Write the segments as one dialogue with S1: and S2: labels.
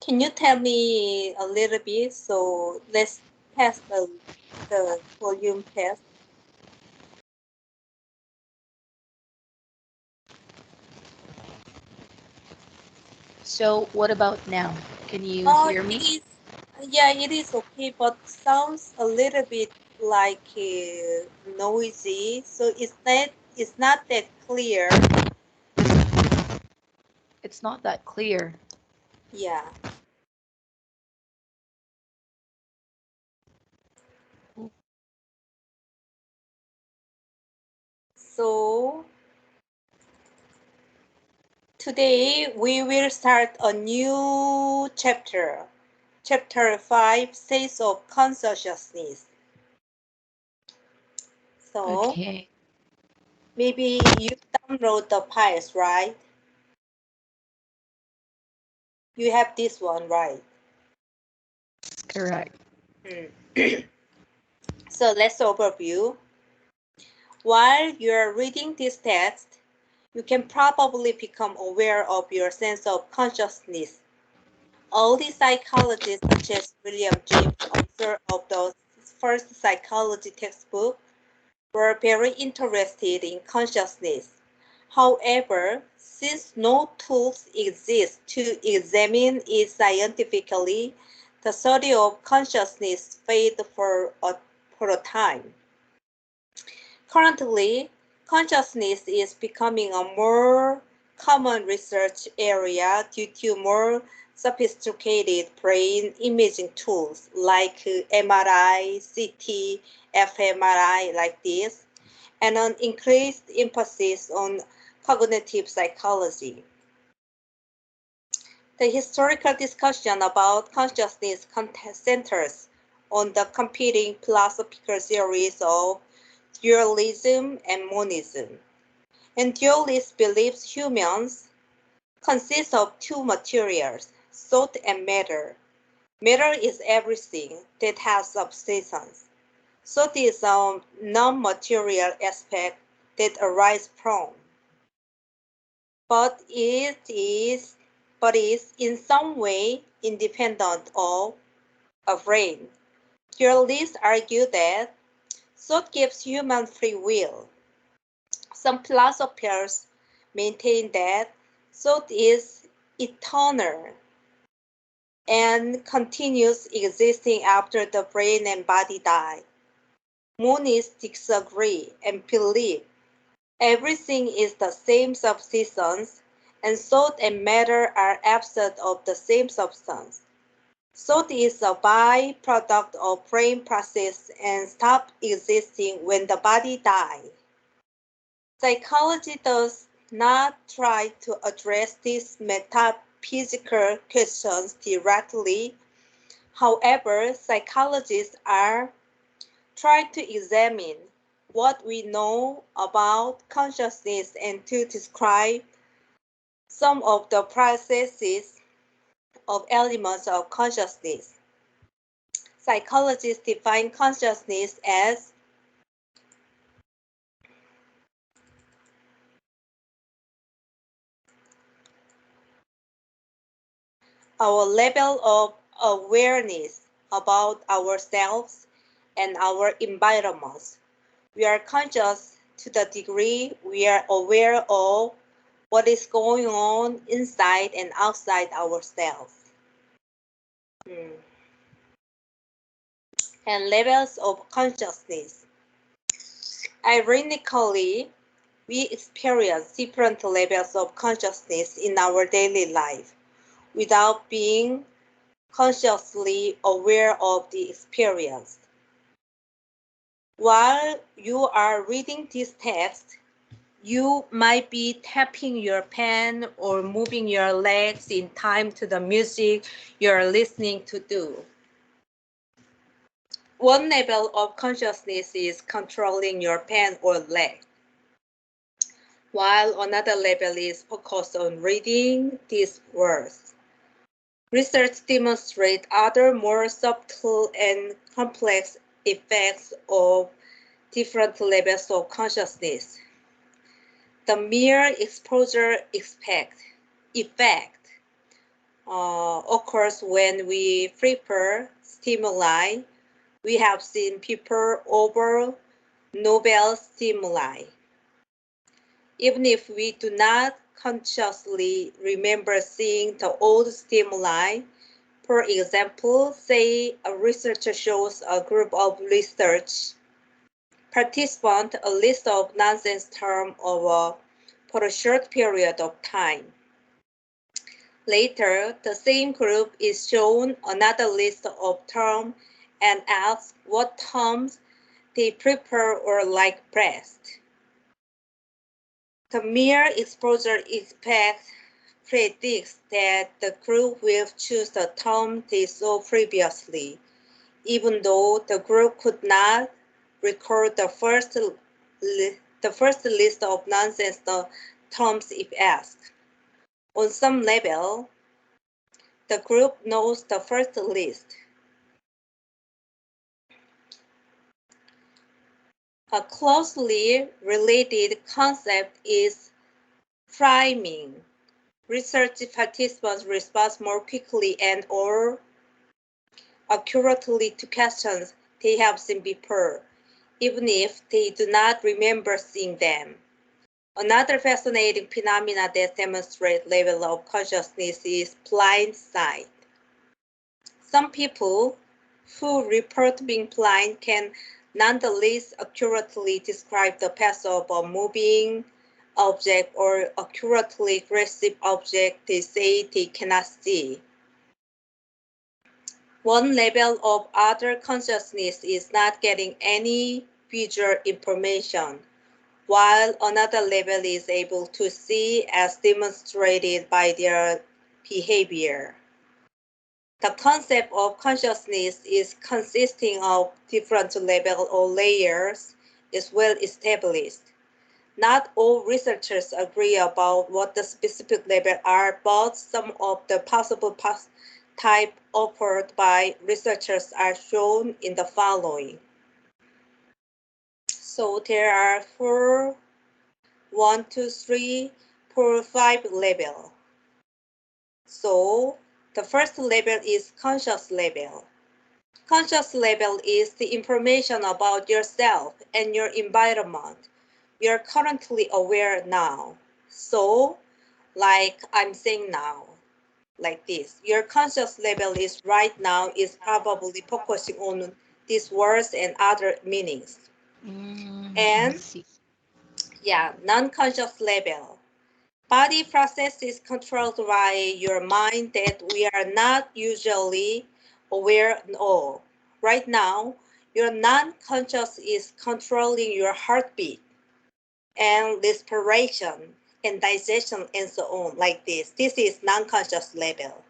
S1: Can you tell me a little bit? So let's test the volume test.
S2: So what about now? Can you
S1: Oh,
S2: hear
S1: it
S2: me?
S1: is, yeah, it is okay, but sounds a little bit like noisy. So it's not that clear.
S2: It's not that clear.
S1: Yeah. So today we will start a new chapter. Chapter 5, States of Consciousness. So
S2: Okay,
S1: maybe you download the files, right? You have this one, right?
S2: correct.
S1: Hmm. So let's overview. While you're reading this text, you can probably become aware of your sense of consciousness. All the psychologists, such as William James, author of the first psychology textbook, were very interested in consciousness. However, since no tools exist to examine it scientifically, the study of consciousness failed for a time. Currently, consciousness is becoming a more common research area due to more sophisticated brain imaging tools like MRI, CT, fMRI, like this, and an increased emphasis on cognitive psychology. The historical discussion about consciousness centers on the competing philosophical theories of dualism and monism. And dualist believes humans consist of two materials, thought and matter. Matter is everything that has substance. Thought is a non-material aspect that arises from, but it is but is in some way independent of a brain. Dualists argue that thought gives human free will. Some philosophers maintain that thought is eternal and continues existing after the brain and body die. Monists disagree and believe everything is the same substance and thought and matter are absent of the same substance. Thought is a byproduct of brain process and stops existing when the body dies. Psychology does not try to address these metaphysical questions directly. However, psychologists are trying to examine what we know about consciousness and to describe some of the processes of elements of consciousness. Psychologists define consciousness as our level of awareness about ourselves and our environments. We are conscious to the degree we are aware of what is going on inside and outside ourselves. Hmm. And levels of consciousness. Ironically, we experience different levels of consciousness in our daily life without being consciously aware of the experience. While you are reading this text, you might be tapping your pen or moving your legs in time to the music you're listening to do. One level of consciousness is controlling your pen or leg, while another level is focused on reading these words. Research demonstrates other more subtle and complex effects of different levels of consciousness. The mere exposure effect occurs when we prepare stimuli. We have seen people over novel stimuli. Even if we do not consciously remember seeing the old stimuli, for example, say a researcher shows a group of research participants a list of nonsense terms for a short period of time. Later, the same group is shown another list of terms and asked what terms they prefer or like best. The mere exposure effect predicts that the group will choose the term they saw previously, even though the group could not recall the first list of nonsense terms if asked. On some level, the group knows the first list. A closely related concept is priming. Research participants respond more quickly and or accurately to questions they have seen before, even if they do not remember seeing them. Another fascinating phenomenon that demonstrates level of consciousness is blind sight. Some people who report being blind can nonetheless accurately describe the path of a moving object or accurately grasp object they say they cannot see. One level of other consciousness is not getting any visual information, while another level is able to see as demonstrated by their behavior. The concept of consciousness is consisting of different levels or layers is well established. Not all researchers agree about what the specific levels are, but some of the possible types offered by researchers are shown in the following. So there are 4, 1, 2, 3, 4, 5 levels. So the first level is conscious level. Conscious level is the information about yourself and your environment. You're currently aware now. So, like I'm saying now, like this, your conscious level is right now is probably focusing on these words and other meanings.
S2: I
S1: And
S2: see.
S1: yeah, non-conscious level. Body processes controlled by your mind that we are not usually aware of. Right now, your non-conscious is controlling your heartbeat and respiration and digestion and so on like this. This is non-conscious level.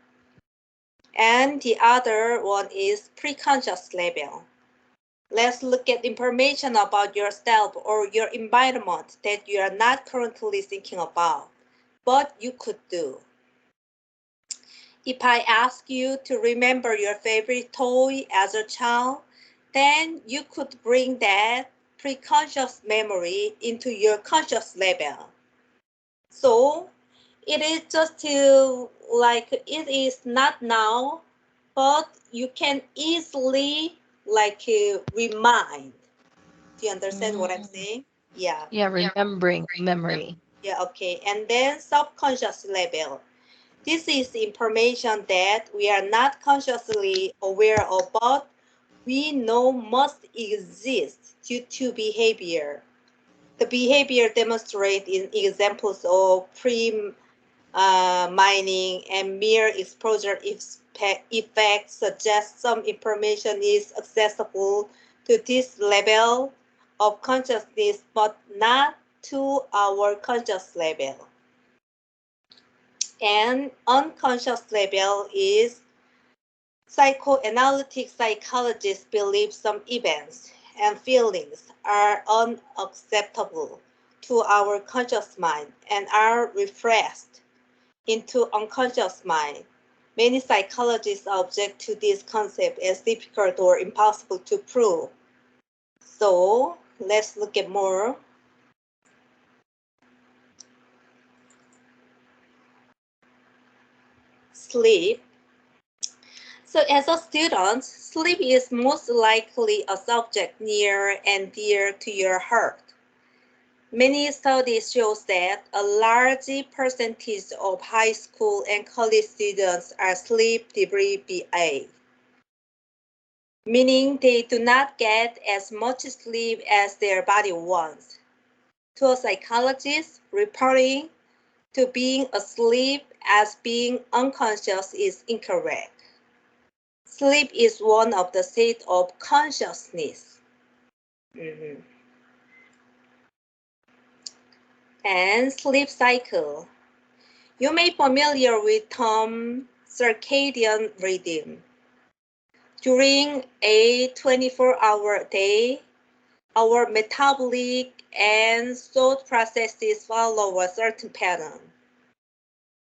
S1: And the other one is pre-conscious level. Let's look at information about yourself or your environment that you are not currently thinking about, but you could do. If I ask you to remember your favorite toy as a child, then you could bring that preconscious memory into your conscious level. So it is just to like it is not now, but you can easily like remind. Do you understand what I'm saying? Yeah.
S2: Yeah, remembering memory.
S1: Yeah, okay. And then subconscious level. This is information that we are not consciously aware of, but we know must exist due to behavior. The behavior demonstrated in examples of pre-mining and mere exposure effects suggest some information is accessible to this level of consciousness, but not to our conscious level. And unconscious level is psychoanalytic psychologists believe some events and feelings are unacceptable to our conscious mind and are repressed into unconscious mind. Many psychologists object to this concept as difficult or impossible to prove. So let's look at more. sleep. So as a student, sleep is most likely a subject near and dear to your heart. Many studies show that a large percentage of high school and college students are sleep deprived, meaning they do not get as much sleep as their body wants. To a psychologist, reporting to being asleep as being unconscious is incorrect. Sleep is one of the states of consciousness. And sleep cycle. You may be familiar with term circadian rhythm. During a 24-hour day, our metabolic and thought processes follow a certain pattern.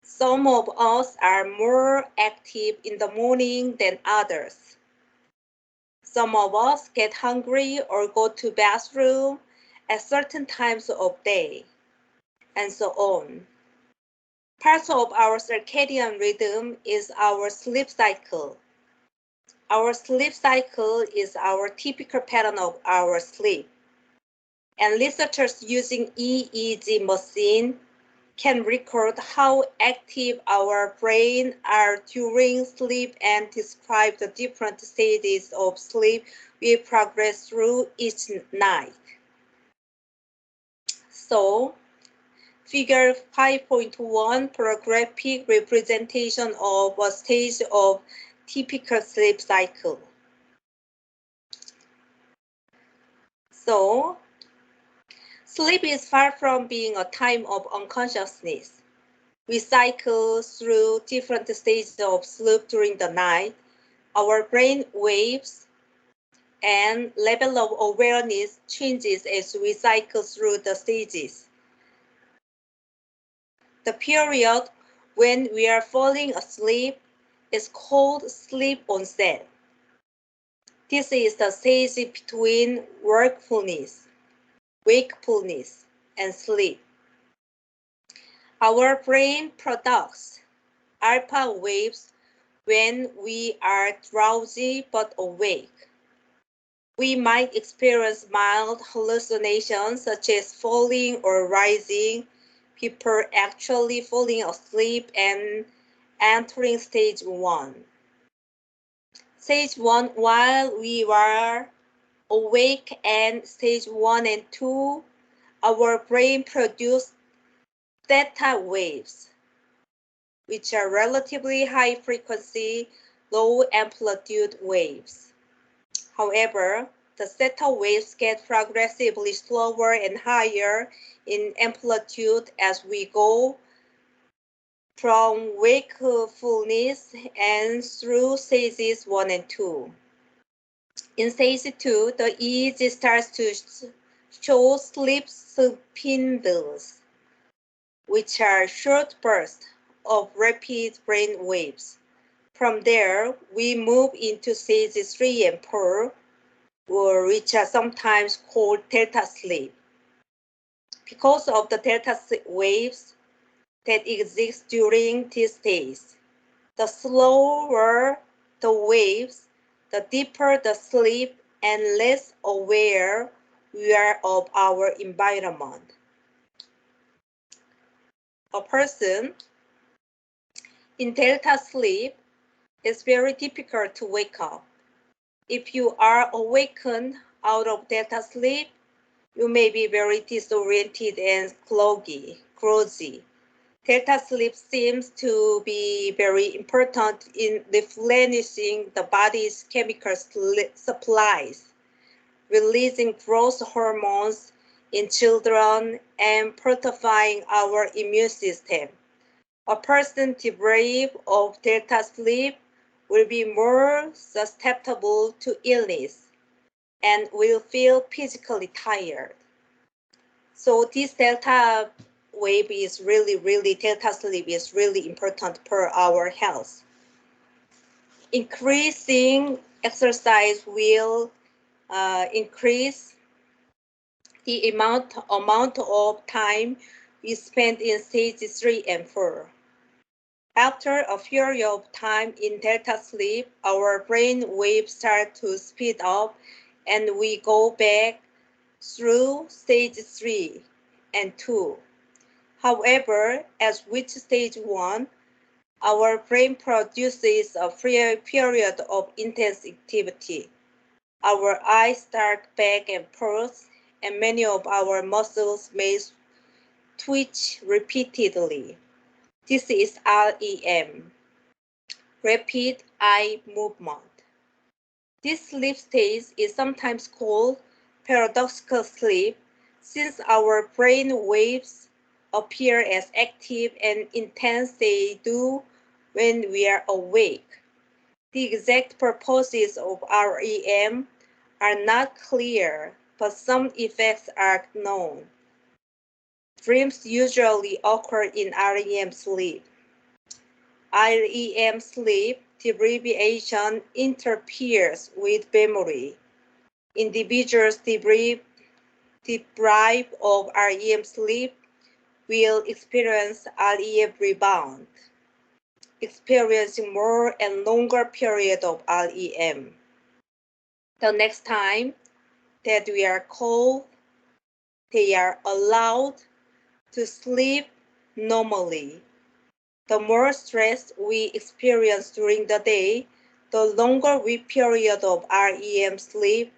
S1: Some of us are more active in the morning than others. Some of us get hungry or go to bathroom at certain times of day, and so on. Part of our circadian rhythm is our sleep cycle. Our sleep cycle is our typical pattern of our sleep. And researchers using EEG machine can record how active our brain are during sleep and describe the different stages of sleep we progress through each night. So, Figure 5.1 for a graphic representation of a stage of typical sleep cycle. So, sleep is far from being a time of unconsciousness. We cycle through different stages of sleep during the night. Our brain waves and level of awareness changes as we cycle through the stages. The period when we are falling asleep is called sleep onset. This is the stage between wakefulness, and sleep. Our brain produces alpha waves when we are drowsy but awake. We might experience mild hallucinations such as falling or rising, people actually falling asleep and entering stage 1. Stage 1 while we were awake, and stage 1 and 2, our brain produced theta waves, which are relatively high frequency, low amplitude waves. However, the theta waves get progressively slower and higher in amplitude as we go from wakefulness and through stages 1 and 2. In stage 2, the EEG starts to show sleep spindles, which are short bursts of rapid brain waves. From there, we move into stages 3 and 4, which are sometimes called delta sleep. Because of the delta waves that exist during these days, the slower the waves, the deeper the sleep, and less aware we are of our environment. A person in delta sleep is very difficult to wake up. If you are awakened out of delta sleep, you may be very disoriented and groggy. Delta sleep seems to be very important in replenishing the body's chemical supplies, releasing growth hormones in children, and fortifying our immune system. A person deprived of delta sleep will be more susceptible to illness and will feel physically tired. So this delta wave is delta sleep is really important for our health. Increasing exercise will increase the amount of time we spend in stage 3 and 4. After a period of time in delta sleep, our brain waves start to speed up and we go back through stage 3 and 2. However, as with stage 1, our brain produces a period of intense activity. Our eyes start back and forth, and many of our muscles may twitch repeatedly. This is REM, rapid eye movement. This sleep stage is sometimes called paradoxical sleep, since our brain waves appear as active and intense they do when we are awake. The exact purposes of REM are not clear, but some effects are known. Dreams usually occur in REM sleep. REM sleep deprivation interferes with memory. Individuals deprived of REM sleep will experience REM rebound, experiencing more and longer periods of REM. The next time that we are called, they are allowed to sleep normally. The more stress we experience during the day, the longer the period of REM sleep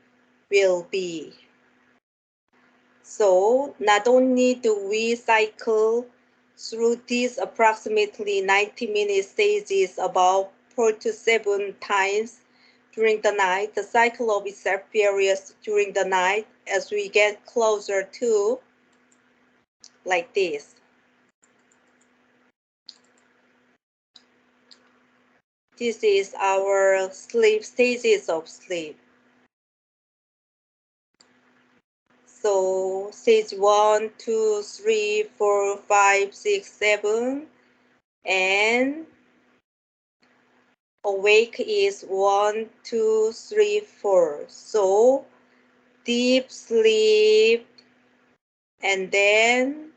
S1: will be. So not only do we cycle through these approximately 90-minute stages about 4 to 7 times during the night, the cycle of itself varies during the night as we get closer to like this. This is our sleep stages of sleep. So stage 1, 2, 3, 4, 5, 6, 7, and awake is 1, 2, 3, 4. So deep sleep, and then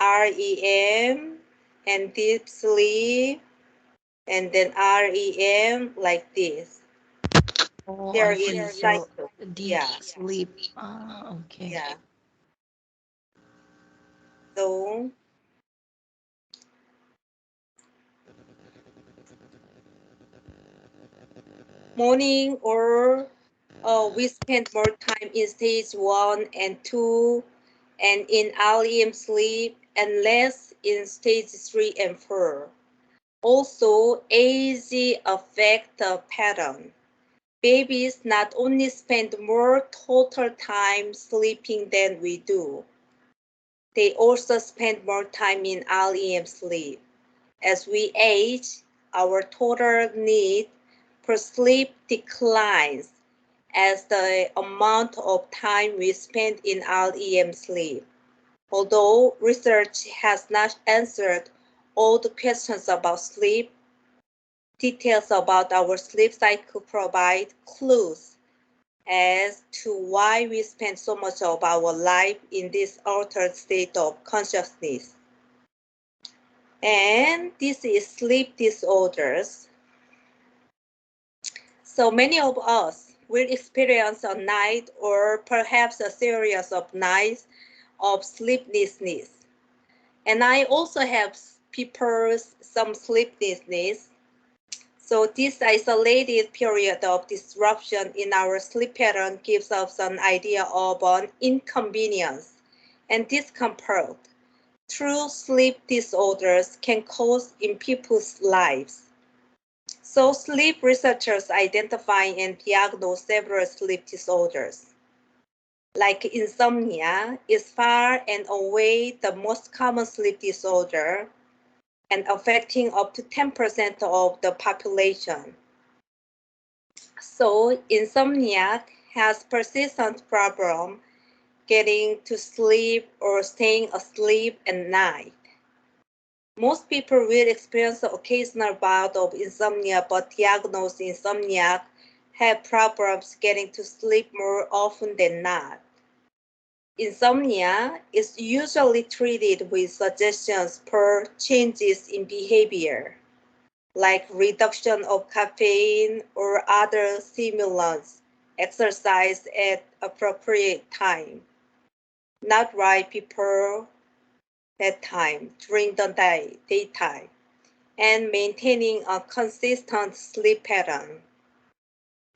S1: REM, and deep sleep, and then REM, like this.
S2: Oh,
S1: There
S2: I see.
S1: is
S2: So
S1: cycle.
S2: deep
S1: Yeah,
S2: sleep. Ah, okay.
S1: yeah. So morning or we spend more time in stage 1 and 2 and in REM sleep and less in stage 3 and 4. Also, age affects the pattern. Babies not only spend more total time sleeping than we do, they also spend more time in REM sleep. As we age, our total need for sleep declines as the amount of time we spend in REM sleep. Although research has not answered all the questions about sleep, details about our sleep cycle provide clues as to why we spend so much of our life in this altered state of consciousness. And this is sleep disorders. So many of us will experience a night or perhaps a series of nights of sleeplessness. And I also have people some sleeplessness. So this isolated period of disruption in our sleep pattern gives us an idea of an inconvenience and discomfort true sleep disorders can cause in people's lives. So sleep researchers identify and diagnose several sleep disorders. Like insomnia is far and away the most common sleep disorder and affecting up to 10% of the population. So insomnia has persistent problem getting to sleep or staying asleep at night. Most people will experience the occasional bout of insomnia, but diagnosed insomniacs have problems getting to sleep more often than not. Insomnia is usually treated with suggestions for changes in behavior, like reduction of caffeine or other stimulants, exercise at appropriate time, not right before bedtime, during the daytime, and maintaining a consistent sleep pattern.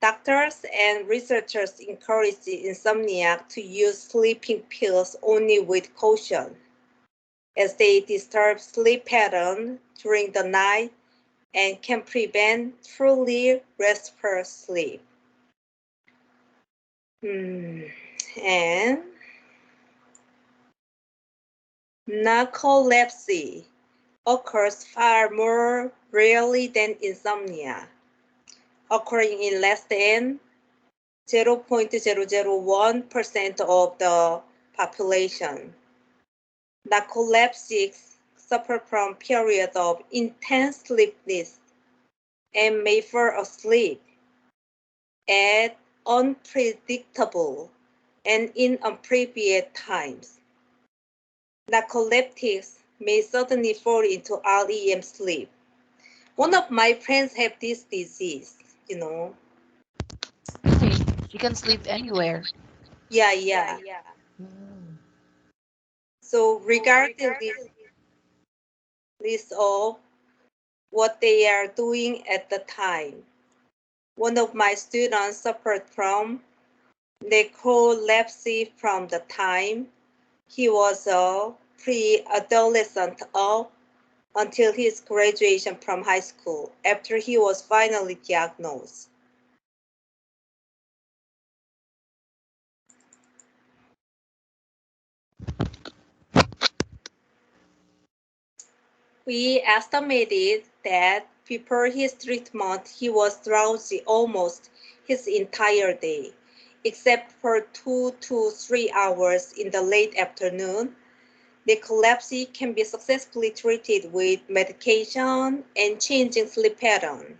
S1: Doctors and researchers encourage insomniacs to use sleeping pills only with caution, as they disturb sleep pattern during the night and can prevent truly restful sleep. And narcolepsy occurs far more rarely than insomnia, occurring in less than 0.001% of the population. Narcoleptics suffer from periods of intense sleepiness and may fall asleep at unpredictable and inappropriate times. Narcoleptics may suddenly fall into REM sleep. One of my friends have this disease, you know.
S2: Really? You can sleep anywhere.
S1: Yeah.
S2: Mm.
S1: So regardless of what they are doing at the time, one of my students suffered from narcolepsy from the time he was a pre-adolescent up until his graduation from high school, after he was finally diagnosed. We estimated that before his treatment he was drowsy almost his entire day, except for 2 to 3 hours in the late afternoon. Narcolepsy can be successfully treated with medication and changing sleep pattern.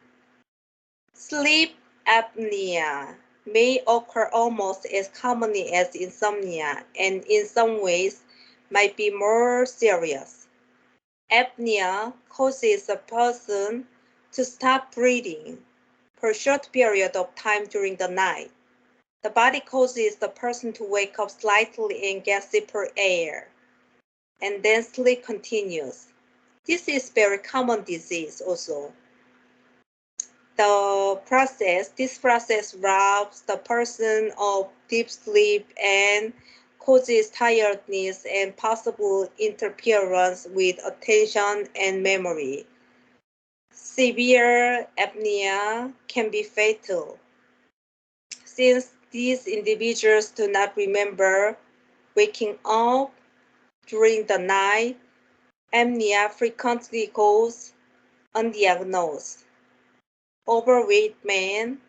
S1: Sleep apnea may occur almost as commonly as insomnia and in some ways might be more serious. Apnea causes a person to stop breathing for a short period of time during the night. The body causes the person to wake up slightly and gasp for air, and then sleep continues. This is very common disease also. This process robs the person of deep sleep and causes tiredness and possible interference with attention and memory. Severe apnea can be fatal, since these individuals do not remember waking up during the night. Apnea frequently goes undiagnosed. Overweight men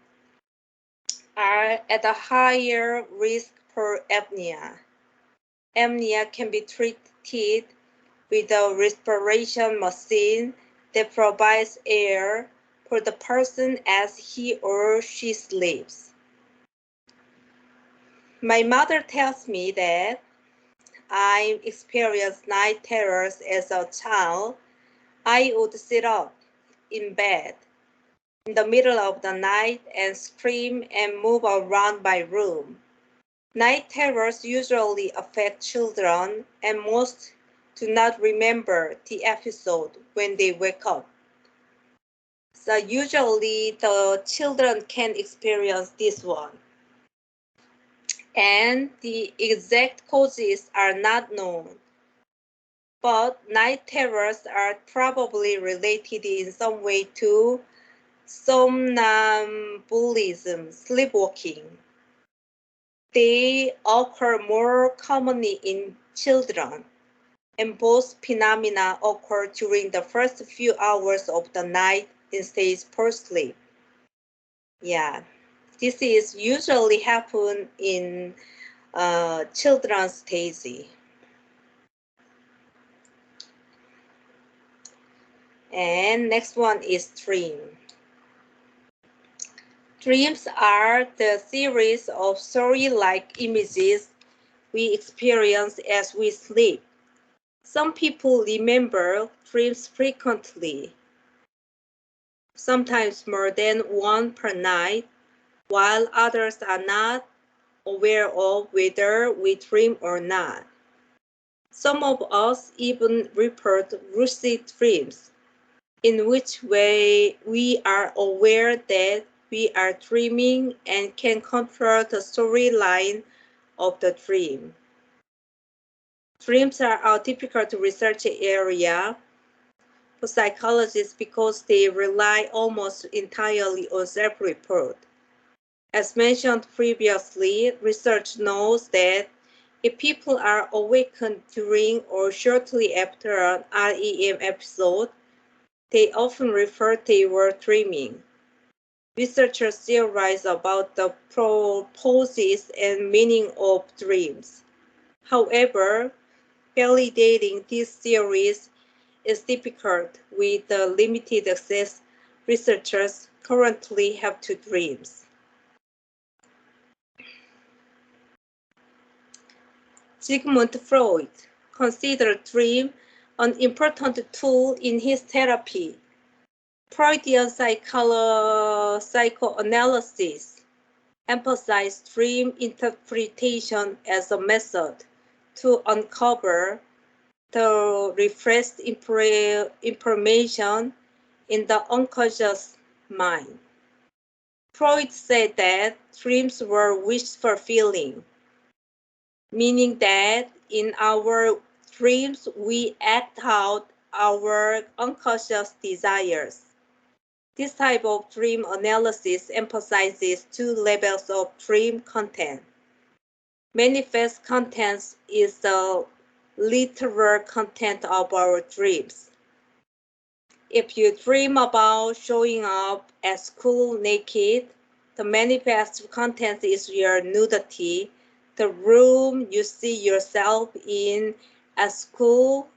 S1: are at a higher risk for apnea. Apnea can be treated with a respiration machine that provides air for the person as he or she sleeps. My mother tells me that I experienced night terrors as a child. I would sit up in bed in the middle of the night and scream and move around my room. Night terrors usually affect children, and most do not remember the episode when they wake up. So usually the children can experience this one. And the exact causes are not known. But night terrors are probably related in some way to somnambulism, sleepwalking. They occur more commonly in children, and both phenomena occur during the first few hours of the night in stage for sleep. Yeah, this is usually happen in children's stage. And next one is dream. Dreams are the series of story-like images we experience as we sleep. Some people remember dreams frequently, sometimes more than one per night, while others are not aware of whether we dream or not. Some of us even report lucid dreams, in which way we are aware that we are dreaming and can control the storyline of the dream. Dreams are a difficult research area for psychologists because they rely almost entirely on self-report. As mentioned previously, research knows that if people are awakened during or shortly after an REM episode, they often refer they were dreaming. Researchers theorize about the purposes and meaning of dreams. However, validating these theories is difficult with the limited access researchers currently have to dreams. Sigmund Freud considered dream an important tool in his therapy. Freudian psychoanalysis emphasized dream interpretation as a method to uncover the repressed information in the unconscious mind. Freud said that dreams were wish-fulfilling, meaning that in our dreams we act out our unconscious desires. This type of dream analysis emphasizes two levels of dream content. Manifest content is the literal content of our dreams. If you dream about showing up at school naked, the manifest content is your nudity, the room you see yourself in at school,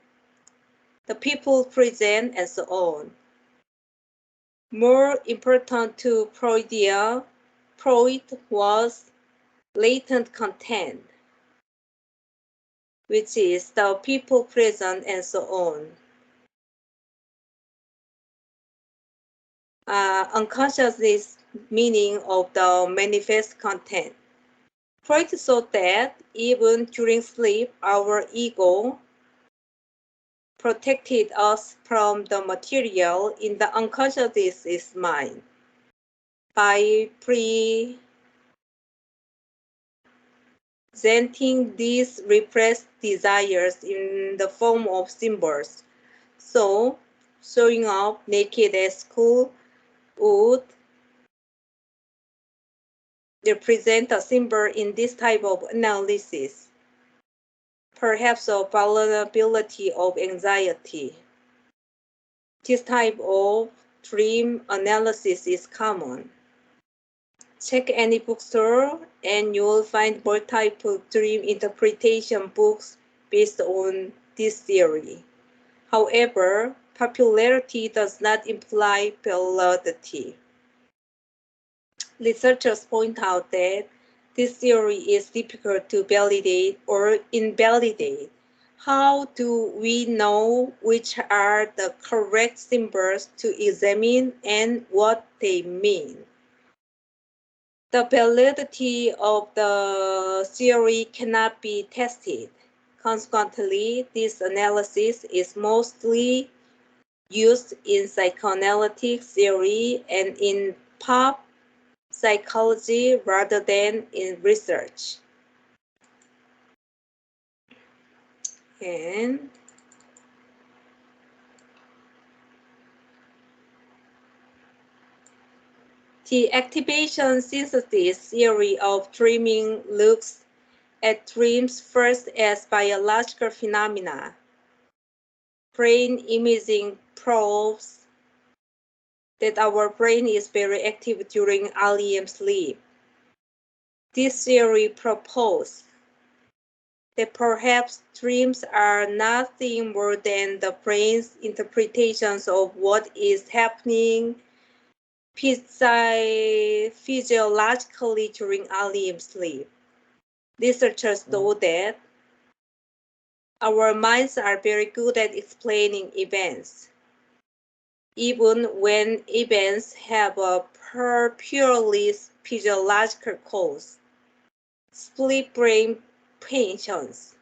S1: the people present, and so on. More important to Freud was latent content, which is the people present and so on. Unconscious meaning of the manifest content. Freud thought that even during sleep, our ego protected us from the material in the unconscious mind by presenting these repressed desires in the form of symbols. So, showing up naked at school would represent a symbol in this type of analysis, perhaps a vulnerability of anxiety. This type of dream analysis is common. Check any bookstore and you'll find more type of dream interpretation books based on this theory. However, popularity does not imply validity. Researchers point out that this theory is difficult to validate or invalidate. How do we know which are the correct symbols to examine and what they mean? The validity of the theory cannot be tested. Consequently, this analysis is mostly used in psychoanalytic theory and in pop psychology rather than in research. And the activation synthesis theory of dreaming looks at dreams first as biological phenomena. Brain imaging proves that our brain is very active during REM sleep. This theory proposes that perhaps dreams are nothing more than the brain's interpretations of what is happening physiologically during REM sleep. Researchers know that our minds are very good at explaining events, even when events have a purely physiological cause. Split brain patients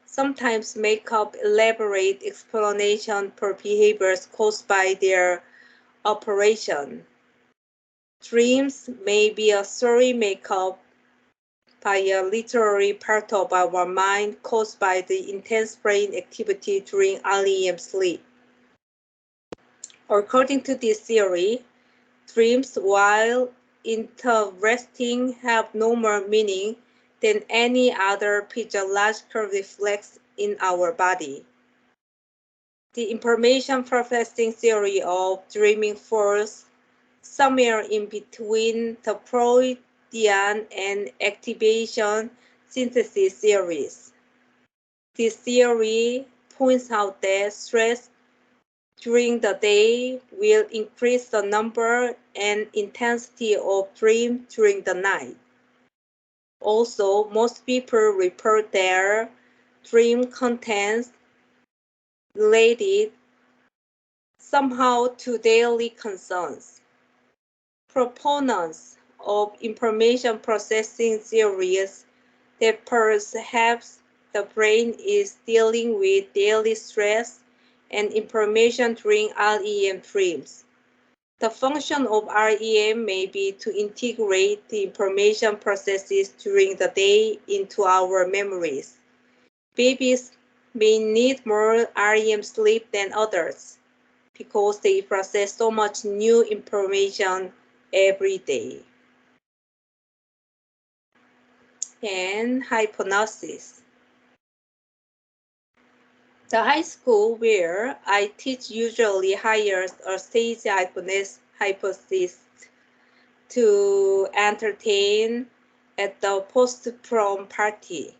S1: sometimes make up elaborate explanations for behaviors caused by their operation. Dreams may be a story made up by a literary part of our mind caused by the intense brain activity during REM sleep. According to this theory, dreams, while interesting, have no more meaning than any other physiological reflex in our body. The information processing theory of dreaming falls somewhere in between the Freudian and activation synthesis theories. This theory points out that stress during the day will increase the number and intensity of dreams during the night. Also, most people report their dream contents related somehow to daily concerns. Proponents of information processing theories that perhaps the brain is dealing with daily stress and information during REM dreams. The function of REM may be to integrate the information processes during the day into our memories. Babies may need more REM sleep than others because they process so much new information every day. And hypnosis. The high school where I teach usually hires a stage hypnotist to entertain at the post-prom party.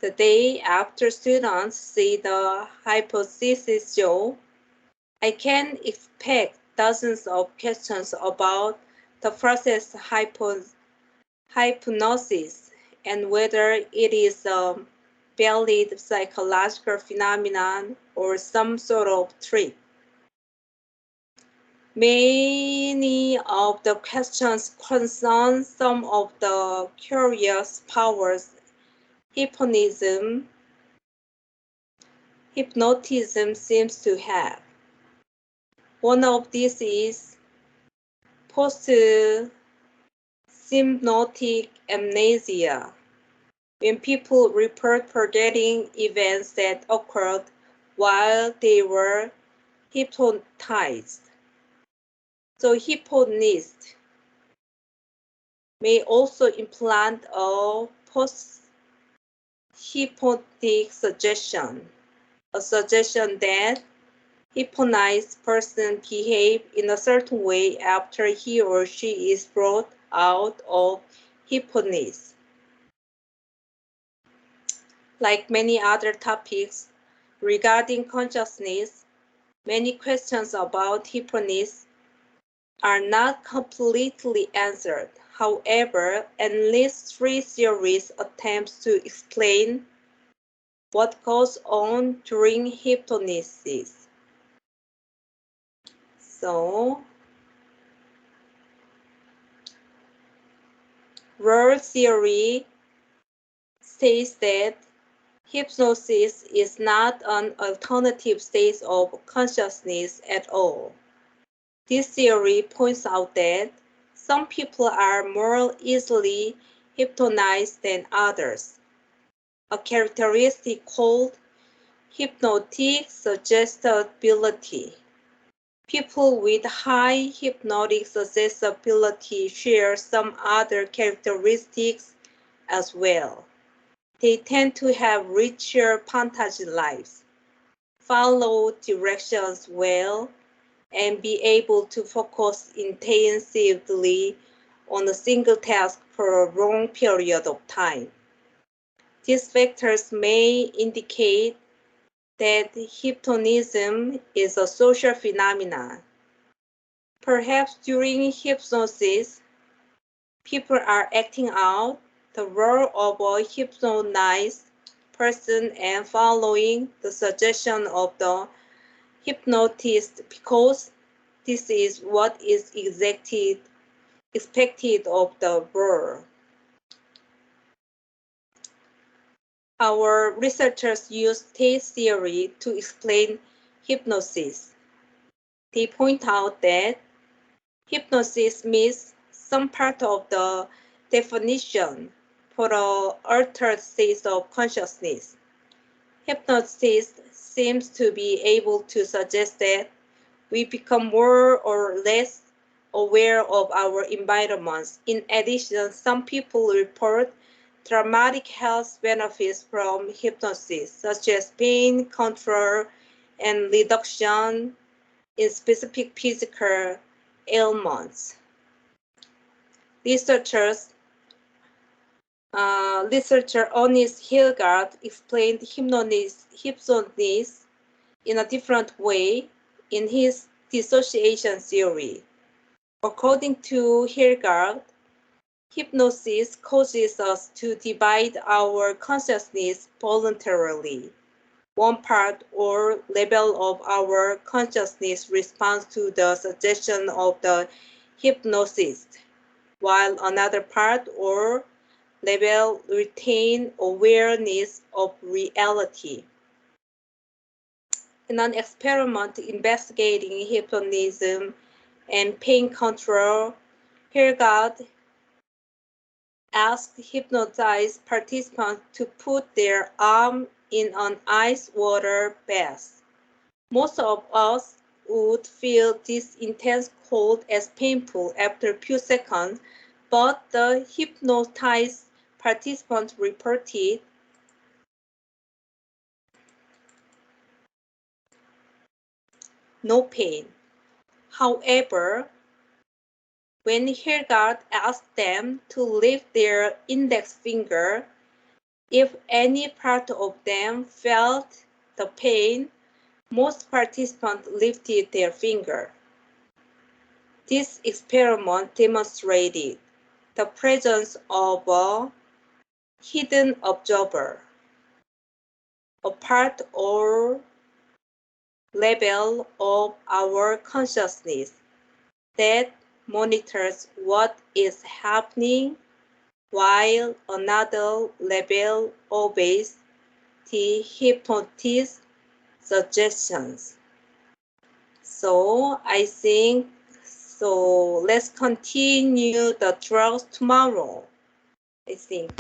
S1: The day after students see the hypothesis show, I can expect dozens of questions about the process hypnosis and whether it is a valid psychological phenomenon or some sort of trick. Many of the questions concern some of the curious powers hypnotism seems to have. One of these is post-synaptic amnesia, when people report forgetting events that occurred while they were hypnotized. So hypnotists may also implant a post-hypnotic suggestion, a suggestion that hypnotized person behave in a certain way after he or she is brought out of hypnosis. Like many other topics regarding consciousness, many questions about hypnosis are not completely answered. However, at least three theories attempt to explain what goes on during hypnosis. So, Rohr theory states that hypnosis is not an alternative state of consciousness at all. This theory points out that some people are more easily hypnotized than others, a characteristic called hypnotic suggestibility. People with high hypnotic suggestibility share some other characteristics as well. They tend to have richer fantasy lives, follow directions well, and be able to focus intensively on a single task for a long period of time. These factors may indicate that hypnotism is a social phenomenon. Perhaps during hypnosis, people are acting out the role of a hypnotized person and following the suggestion of the hypnotist because this is what is expected of the role. Our researchers use state theory to explain hypnosis. They point out that hypnosis meets some part of the definition for the altered state of consciousness. Hypnosis seems to be able to suggest that we become more or less aware of our environments. In addition, some people report dramatic health benefits from hypnosis, such as pain control and reduction in specific physical ailments. Researcher Onis Hilgard explained hypnosis in a different way in his dissociation theory. According to Hilgard, hypnosis causes us to divide our consciousness voluntarily. One part or level of our consciousness responds to the suggestion of the hypnotist, while another part or level retains awareness of reality. In an experiment investigating hypnotism and pain control, Hilgard asked hypnotized participants to put their arm in an ice water bath. Most of us would feel this intense cold as painful after a few seconds, but the hypnotized participants reported no pain. However, when Hilgard asked them to lift their index finger, if any part of them felt the pain, most participants lifted their finger. This experiment demonstrated the presence of a hidden observer, a part or level of our consciousness that monitors what is happening while another level obeys the hypnotist's suggestions. So I think so let's continue the drugs tomorrow, I think.